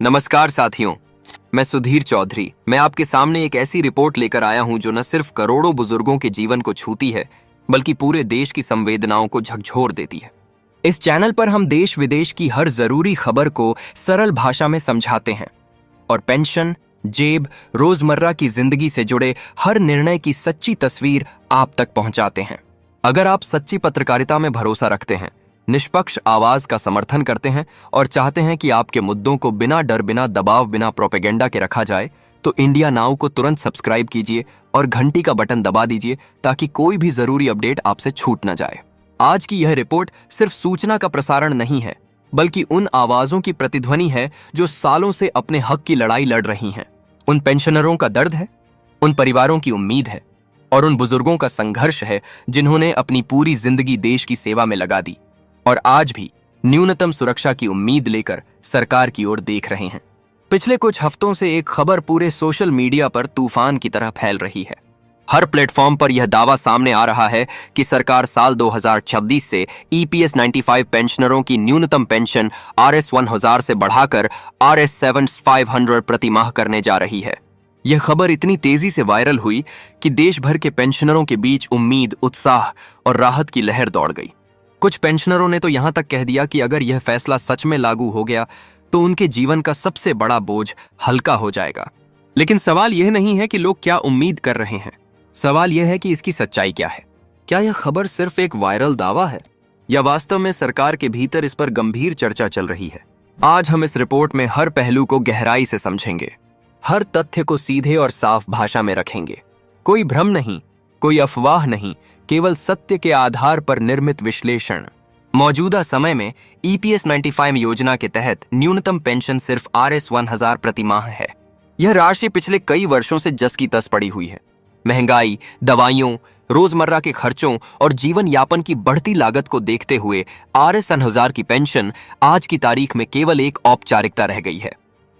नमस्कार साथियों, मैं सुधीर चौधरी। मैं आपके सामने एक ऐसी रिपोर्ट लेकर आया हूं जो न सिर्फ करोड़ों बुजुर्गों के जीवन को छूती है, बल्कि पूरे देश की संवेदनाओं को झकझोर देती है। इस चैनल पर हम देश विदेश की हर जरूरी खबर को सरल भाषा में समझाते हैं और पेंशन, जेब, रोजमर्रा की जिंदगी से जुड़े हर निर्णय की सच्ची तस्वीर आप तक पहुंचाते हैं। अगर आप सच्ची पत्रकारिता में भरोसा रखते हैं, निष्पक्ष आवाज का समर्थन करते हैं और चाहते हैं कि आपके मुद्दों को बिना डर, बिना दबाव, बिना प्रोपेगेंडा के रखा जाए, तो इंडिया नाउ को तुरंत सब्सक्राइब कीजिए और घंटी का बटन दबा दीजिए ताकि कोई भी जरूरी अपडेट आपसे छूट न जाए। आज की यह रिपोर्ट सिर्फ सूचना का प्रसारण नहीं है, बल्कि उन आवाजों की प्रतिध्वनि है जो सालों से अपने हक की लड़ाई लड़ रही हैं। उन पेंशनरों का दर्द है, उन परिवारों की उम्मीद है और उन बुजुर्गों का संघर्ष है जिन्होंने अपनी पूरी जिंदगी देश की सेवा में लगा दी और आज भी न्यूनतम सुरक्षा की उम्मीद लेकर सरकार की ओर देख रहे हैं। पिछले कुछ हफ्तों से एक खबर पूरे सोशल मीडिया पर तूफान की तरह फैल रही है। हर प्लेटफॉर्म पर यह दावा सामने आ रहा है कि सरकार साल 2026 से EPS 95 पेंशनरों की न्यूनतम पेंशन RS 1000 से बढ़ाकर RS 7500 प्रति माह करने जा रही है। यह खबर इतनी तेजी से वायरल हुई कि देश भर के पेंशनरों के बीच उम्मीद, उत्साह और राहत की लहर दौड़ गई। कुछ पेंशनरों ने तो यहां तक कह दिया कि अगर यह फैसला सच में लागू हो गया तो उनके जीवन का सबसे बड़ा बोझ हल्का हो जाएगा। लेकिन सवाल यह नहीं है कि लोग क्या उम्मीद कर रहे हैं, सवाल यह है कि इसकी सच्चाई क्या है। क्या यह खबर सिर्फ एक वायरल दावा है या वास्तव में सरकार के भीतर इस पर गंभीर चर्चा चल रही है? आज हम इस रिपोर्ट में हर पहलू को गहराई से समझेंगे, हर तथ्य को सीधे और साफ भाषा में रखेंगे। कोई भ्रम नहीं, कोई अफवाह नहीं, केवल सत्य के आधार पर निर्मित विश्लेषण। मौजूदा समय में EPS 95 योजना के तहत न्यूनतम पेंशन सिर्फ RS 1000 प्रति माह है। यह राशि पिछले कई वर्षों से जस की तस पड़ी हुई है। महंगाई, दवाइयों, रोजमर्रा के खर्चों और जीवन यापन की बढ़ती लागत को देखते हुए RS 1000 की पेंशन आज की तारीख में केवल एक औपचारिकता रह गई है।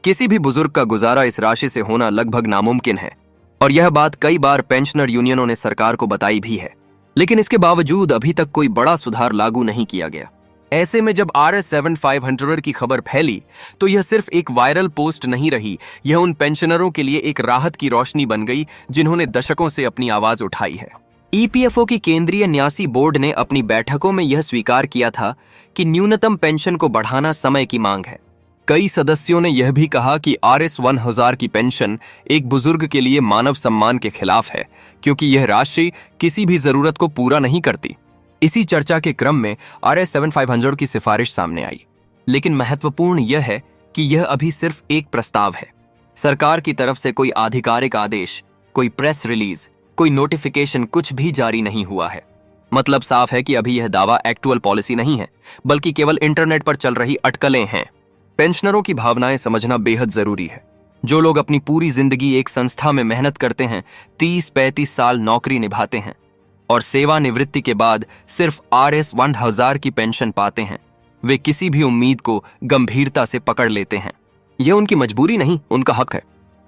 किसी भी बुजुर्ग का गुजारा इस राशि से होना लगभग नामुमकिन है और यह बात कई बार पेंशनर यूनियनों ने सरकार को बताई भी है। लेकिन इसके बावजूद अभी तक कोई बड़ा सुधार लागू नहीं किया गया। ऐसे में जब RS 7500 की खबर फैली तो यह सिर्फ एक वायरल पोस्ट नहीं रही, यह उन पेंशनरों के लिए एक राहत की रोशनी बन गई जिन्होंने दशकों से अपनी आवाज उठाई है। EPFO की केंद्रीय न्यासी बोर्ड ने अपनी बैठकों में यह स्वीकार किया था कि न्यूनतम पेंशन को बढ़ाना समय की मांग है। कई सदस्यों ने यह भी कहा कि RS 1000 की पेंशन एक बुजुर्ग के लिए मानव सम्मान के खिलाफ है, क्योंकि यह राशि किसी भी जरूरत को पूरा नहीं करती। इसी चर्चा के क्रम में RS 7500 की सिफारिश सामने आई। लेकिन महत्वपूर्ण यह है कि यह अभी सिर्फ एक प्रस्ताव है। सरकार की तरफ से कोई आधिकारिक आदेश, कोई प्रेस रिलीज, कोई नोटिफिकेशन कुछ भी जारी नहीं हुआ है। मतलब साफ है कि अभी यह दावा एक्चुअल पॉलिसी नहीं है, बल्कि केवल इंटरनेट पर चल रही अटकलें हैं। पेंशनरों की भावनाएं समझना बेहद जरूरी है। जो लोग अपनी पूरी जिंदगी एक संस्था में मेहनत करते हैं, 30-35 साल नौकरी निभाते हैं और सेवानिवृत्ति के बाद सिर्फ RS 1000 की पेंशन पाते हैं, वे किसी भी उम्मीद को गंभीरता से पकड़ लेते हैं। यह उनकी मजबूरी नहीं, उनका हक है।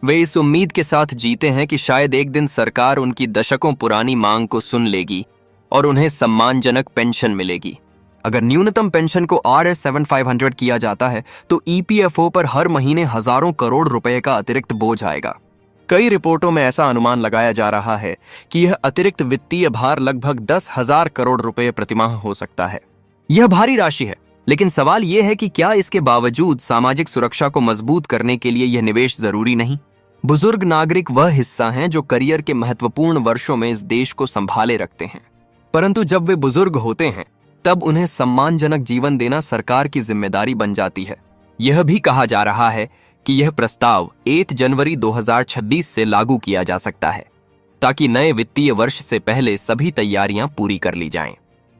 वे इस उम्मीद के साथ जीते हैं कि शायद एक दिन सरकार उनकी दशकों पुरानी मांग को सुन लेगी और उन्हें सम्मानजनक पेंशन मिलेगी। अगर न्यूनतम पेंशन को RS 7500 किया जाता है तो EPFO पर हर महीने हजारों करोड़ रुपए का अतिरिक्त बोझ आएगा। कई रिपोर्टों में ऐसा अनुमान लगाया जा रहा है कि यह अतिरिक्त वित्तीय भार लगभग 10,000 करोड़ रुपए प्रतिमाह हो सकता है। यह भारी राशि है, लेकिन सवाल यह है कि क्या इसके बावजूद सामाजिक सुरक्षा को मजबूत करने के लिए यह निवेश जरूरी नहीं? बुजुर्ग नागरिक वह हिस्सा हैं जो करियर के महत्वपूर्ण वर्षों में इस देश को संभाले रखते हैं, परंतु जब वे बुजुर्ग होते हैं तब उन्हें सम्मानजनक जीवन देना सरकार की जिम्मेदारी बन जाती है। यह भी कहा जा रहा है कि यह प्रस्ताव 1 जनवरी 2026 से लागू किया जा सकता है, ताकि नए वित्तीय वर्ष से पहले सभी तैयारियां पूरी कर ली जाएं।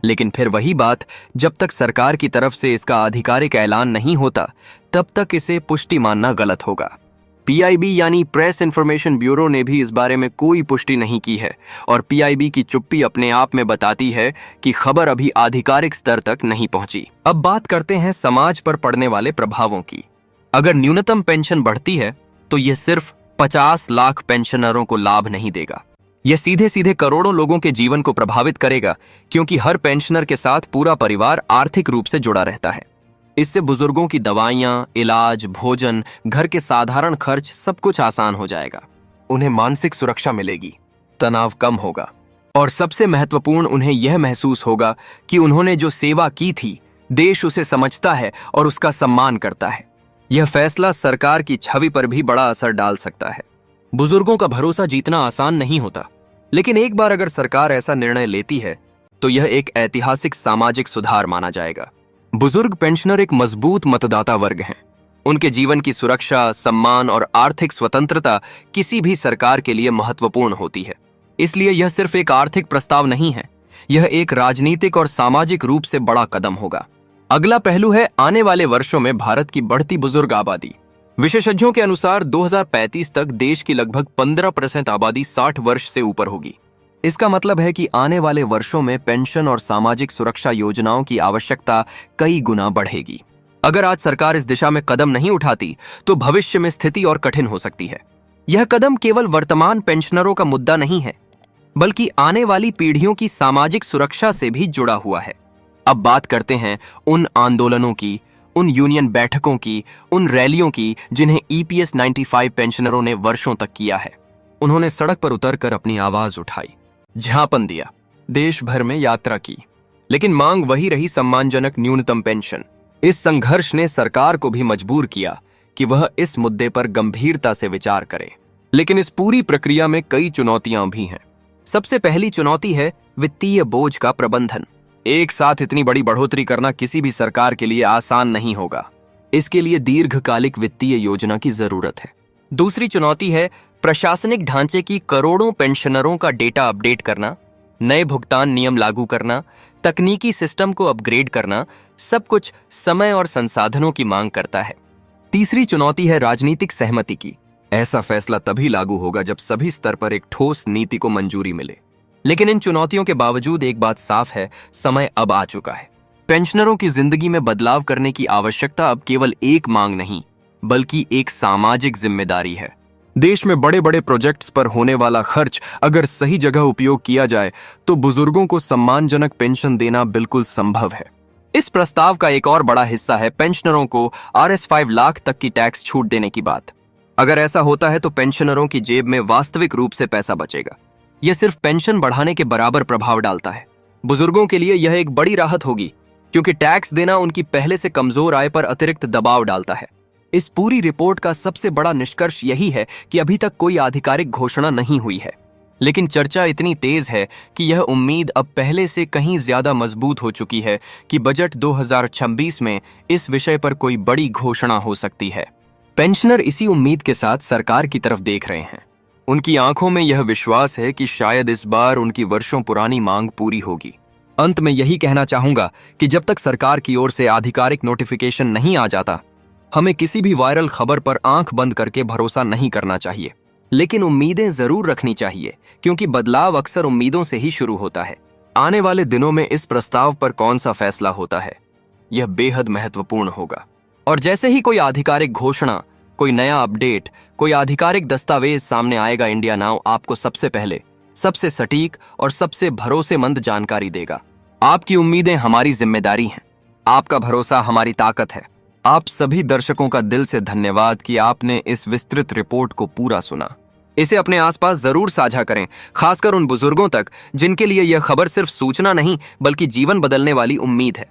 लेकिन फिर वही बात, जब तक सरकार की तरफ से इसका आधिकारिक ऐलान नहीं होता, तब तक इसे पुष्टि मानना गलत होगा। PIB यानी प्रेस इन्फॉर्मेशन ब्यूरो ने भी इस बारे में कोई पुष्टि नहीं की है और PIB की चुप्पी अपने आप में बताती है कि खबर अभी आधिकारिक स्तर तक नहीं पहुंची। अब बात करते हैं समाज पर पड़ने वाले प्रभावों की। अगर न्यूनतम पेंशन बढ़ती है तो यह सिर्फ 50 लाख पेंशनरों को लाभ नहीं देगा, यह सीधे सीधे करोड़ों लोगों के जीवन को प्रभावित करेगा, क्योंकि हर पेंशनर के साथ पूरा परिवार आर्थिक रूप से जुड़ा रहता है। इससे बुजुर्गों की दवाइयां, इलाज, भोजन, घर के साधारण खर्च सब कुछ आसान हो जाएगा। उन्हें मानसिक सुरक्षा मिलेगी, तनाव कम होगा और सबसे महत्वपूर्ण उन्हें यह महसूस होगा कि उन्होंने जो सेवा की थी, देश उसे समझता है और उसका सम्मान करता है। यह फैसला सरकार की छवि पर भी बड़ा असर डाल सकता है। बुजुर्गों का भरोसा जीतना आसान नहीं होता, लेकिन एक बार अगर सरकार ऐसा निर्णय लेती है तो यह एक ऐतिहासिक सामाजिक सुधार माना जाएगा। बुजुर्ग पेंशनर एक मजबूत मतदाता वर्ग हैं। उनके जीवन की सुरक्षा, सम्मान और आर्थिक स्वतंत्रता किसी भी सरकार के लिए महत्वपूर्ण होती है। इसलिए यह सिर्फ एक आर्थिक प्रस्ताव नहीं है, यह एक राजनीतिक और सामाजिक रूप से बड़ा कदम होगा। अगला पहलू है आने वाले वर्षों में भारत की बढ़ती बुजुर्ग आबादी। विशेषज्ञों के अनुसार 2035 तक देश की लगभग 15% आबादी 60 वर्ष से ऊपर होगी। इसका मतलब है कि आने वाले वर्षों में पेंशन और सामाजिक सुरक्षा योजनाओं की आवश्यकता कई गुना बढ़ेगी। अगर आज सरकार इस दिशा में कदम नहीं उठाती तो भविष्य में स्थिति और कठिन हो सकती है। यह कदम केवल वर्तमान पेंशनरों का मुद्दा नहीं है, बल्कि आने वाली पीढ़ियों की सामाजिक सुरक्षा से भी जुड़ा हुआ है। अब बात करते हैं उन आंदोलनों की, उन यूनियन बैठकों की, उन रैलियों की जिन्हें EPS 95 पेंशनरों ने वर्षों तक किया है। उन्होंने सड़क पर उतरकर अपनी आवाज उठाई, ज्ञापन दिया, देश भर में यात्रा की, लेकिन मांग वही रही, सम्मानजनक न्यूनतम पेंशन। इस संघर्ष ने सरकार को भी मजबूर किया कि वह इस मुद्दे पर गंभीरता से विचार करे। लेकिन इस पूरी प्रक्रिया में कई चुनौतियां भी हैं। सबसे पहली चुनौती है वित्तीय बोझ का प्रबंधन। एक साथ इतनी बड़ी बढ़ोतरी करना किसी भी सरकार के लिए आसान नहीं होगा। इसके लिए दीर्घकालिक वित्तीय योजना की जरूरत है। दूसरी चुनौती है प्रशासनिक ढांचे की करोड़ों पेंशनरों का डेटा अपडेट करना, नए भुगतान नियम लागू करना, तकनीकी सिस्टम को अपग्रेड करना, सब कुछ समय और संसाधनों की मांग करता है। तीसरी चुनौती है राजनीतिक सहमति की। ऐसा फैसला तभी लागू होगा जब सभी स्तर पर एक ठोस नीति को मंजूरी मिले। लेकिन इन चुनौतियों के बावजूद एक बात साफ है, समय अब आ चुका है। पेंशनरों की जिंदगी में बदलाव करने की आवश्यकता अब केवल एक मांग नहीं, बल्कि एक सामाजिक जिम्मेदारी है। देश में बड़े बड़े प्रोजेक्ट्स पर होने वाला खर्च अगर सही जगह उपयोग किया जाए तो बुजुर्गों को सम्मानजनक पेंशन देना बिल्कुल संभव है। इस प्रस्ताव का एक और बड़ा हिस्सा है पेंशनरों को RS 5 लाख तक की टैक्स छूट देने की बात। अगर ऐसा होता है तो पेंशनरों की जेब में वास्तविक रूप से पैसा बचेगा। यह सिर्फ पेंशन बढ़ाने के बराबर प्रभाव डालता है। बुजुर्गों के लिए यह एक बड़ी राहत होगी, क्योंकि टैक्स देना उनकी पहले से कमजोर आय पर अतिरिक्त दबाव डालता है। इस पूरी रिपोर्ट का सबसे बड़ा निष्कर्ष यही है कि अभी तक कोई आधिकारिक घोषणा नहीं हुई है, लेकिन चर्चा इतनी तेज है कि यह उम्मीद अब पहले से कहीं ज्यादा मजबूत हो चुकी है कि बजट 2026 में इस विषय पर कोई बड़ी घोषणा हो सकती है। पेंशनर इसी उम्मीद के साथ सरकार की तरफ देख रहे हैं। उनकी आंखों में यह विश्वास है कि शायद इस बार उनकी वर्षों पुरानी मांग पूरी होगी। अंत में यही कहना चाहूंगा कि जब तक सरकार की ओर से आधिकारिक नोटिफिकेशन नहीं आ जाता, हमें किसी भी वायरल खबर पर आंख बंद करके भरोसा नहीं करना चाहिए। लेकिन उम्मीदें जरूर रखनी चाहिए, क्योंकि बदलाव अक्सर उम्मीदों से ही शुरू होता है। आने वाले दिनों में इस प्रस्ताव पर कौन सा फैसला होता है, यह बेहद महत्वपूर्ण होगा। और जैसे ही कोई आधिकारिक घोषणा, कोई नया अपडेट, कोई आधिकारिक दस्तावेज सामने आएगा, इंडिया नाउ आपको सबसे पहले, सबसे सटीक और सबसे भरोसेमंद जानकारी देगा। आपकी उम्मीदें हमारी जिम्मेदारी हैं, आपका भरोसा हमारी ताकत है। आप सभी दर्शकों का दिल से धन्यवाद कि आपने इस विस्तृत रिपोर्ट को पूरा सुना। इसे अपने आसपास जरूर साझा करें, खासकर उन बुजुर्गों तक जिनके लिए यह खबर सिर्फ सूचना नहीं बल्कि जीवन बदलने वाली उम्मीद है।